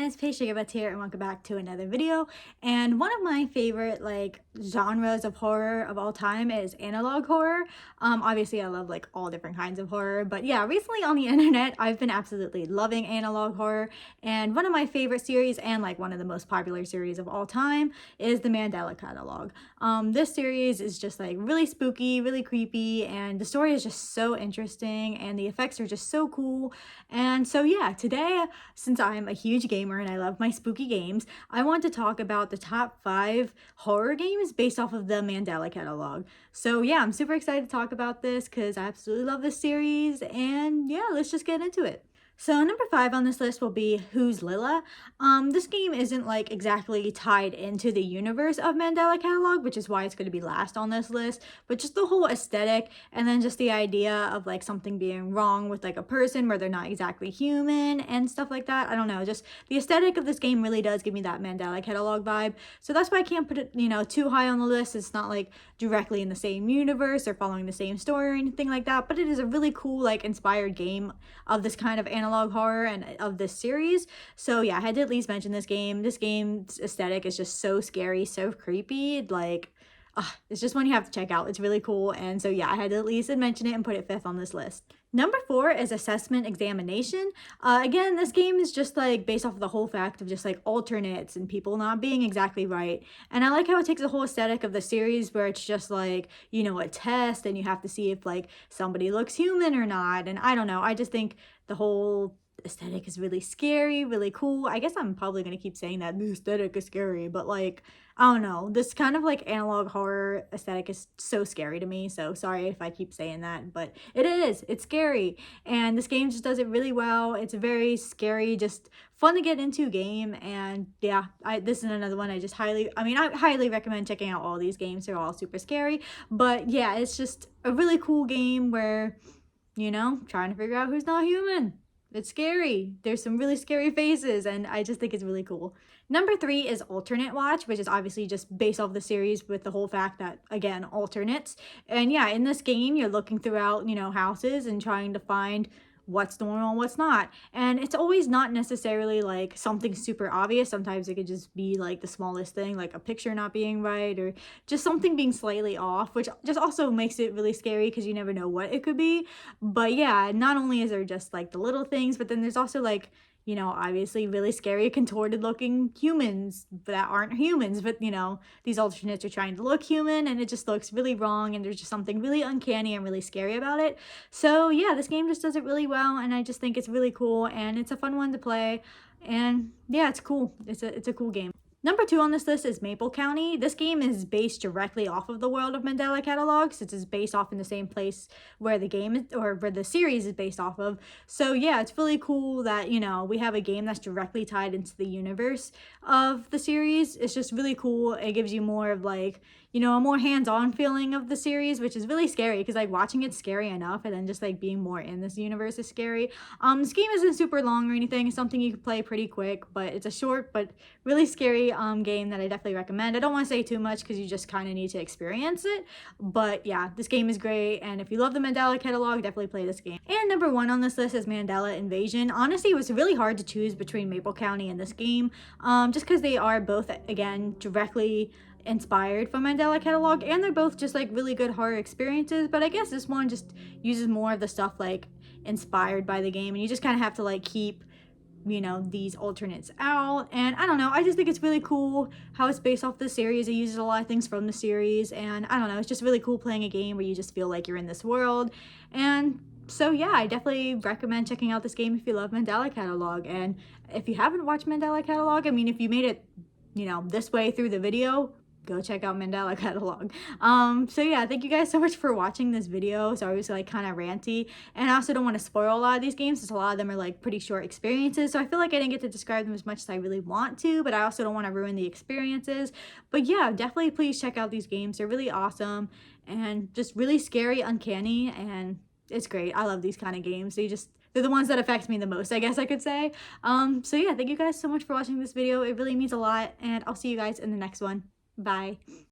guys, Paigesugarbutts here, and welcome back to another video. And one of my favorite genres of horror of all time is analog horror. Obviously I love all different kinds of horror, but yeah, recently on the internet I've been absolutely loving analog horror, and one of my favorite series and one of the most popular series of all time is the Mandela Catalogue. This series is just really spooky, really creepy, and the story is just so interesting and the effects are just so cool. And so yeah, today, since I'm a huge gamer and I love my spooky games, I want to talk about the top 5 horror games based off of the Mandela Catalogue. So yeah, I'm super excited to talk about this because I absolutely love this series, and yeah, let's just get into it. So number 5 on this list will be Who's Lila. This game isn't exactly tied into the universe of Mandela Catalogue, which is why it's going to be last on this list, but just the whole aesthetic and then just the idea of something being wrong with a person where they're not exactly human and stuff like that. I don't know, just the aesthetic of this game really does give me that Mandela Catalogue vibe. So that's why I can't put it, too high on the list. It's not directly in the same universe or following the same story or anything like that, but it is a really cool inspired game of this kind of analog horror and of this series. So yeah, I had to at least mention this game. This game's aesthetic is just so scary, so creepy. It's just one you have to check out. It's really cool. And so yeah, I had to at least mention it and put it 5th on this list. Number 4 is Assessment Examination. Again, this game is just based off of the whole fact of just alternates and people not being exactly right. And I like how it takes the whole aesthetic of the series where it's just a test and you have to see if somebody looks human or not. And I don't know, I just think the whole aesthetic is really scary, really cool. I guess I'm probably gonna keep saying that the aesthetic is scary, but I don't know, this kind of analog horror aesthetic is so scary to me, so sorry if I keep saying that, but it's scary, and this game just does it really well. It's a very scary, just fun to get into game, and yeah, this is another one I highly recommend checking out. All these games are all super scary, but yeah, it's just a really cool game where, trying to figure out who's not human. It's scary. There's some really scary faces, and I just think it's really cool. Number 3 is Alternate Watch, which is obviously just based off the series with the whole fact that, again, alternates. And yeah, in this game, you're looking throughout, houses and trying to find what's normal, what's not. And it's always not necessarily something super obvious. Sometimes it could just be the smallest thing, like a picture not being right or just something being slightly off, which just also makes it really scary because you never know what it could be. But yeah, not only is there just the little things, but then there's also obviously really scary contorted looking humans that aren't humans, but these alternates are trying to look human and it just looks really wrong, and there's just something really uncanny and really scary about it. So yeah, this game just does it really well, and I just think it's really cool and it's a fun one to play, and yeah, it's cool. It's a cool game. Number 2 on this list is Maple County. This game is based directly off of the world of Mandela Catalogue, since it's based off in the same place where the game is, or where the series is based off of. So yeah, it's really cool that, we have a game that's directly tied into the universe of the series. It's just really cool. It gives you more of a more hands-on feeling of the series, which is really scary because watching it's scary enough, and then just being more in this universe is scary. This game isn't super long or anything. It's something you can play pretty quick, but it's a short but really scary game that I definitely recommend. I don't want to say too much because you just kind of need to experience it, but yeah, this game is great, and if you love the Mandela Catalogue, definitely play this game. And number 1 on this list is Mandela Invasion. Honestly, it was really hard to choose between Maple County and this game, just because they are both, again, directly inspired from Mandela Catalogue, and they're both just really good horror experiences. But I guess this one just uses more of the stuff inspired by the game, and you just kind of have to keep these alternates out. And I don't know, I just think it's really cool how it's based off the series. It uses a lot of things from the series, and I don't know, it's just really cool playing a game where you just feel like you're in this world. And so yeah, I definitely recommend checking out this game if you love Mandela Catalogue. And if you haven't watched Mandela Catalogue, if you made it this way through the video, go check out Mandela Catalogue. So yeah, thank you guys so much for watching this video. Sorry it was kind of ranty, and I also don't want to spoil a lot of these games since a lot of them are pretty short experiences, so I feel I didn't get to describe them as much as I really want to, but I also don't want to ruin the experiences. But yeah, definitely please check out these games. They're really awesome and just really scary, uncanny, and it's great. I love these kind of games. They're the ones that affect me the most, I guess I could say. So yeah, thank you guys so much for watching this video. It really means a lot, and I'll see you guys in the next one. Bye.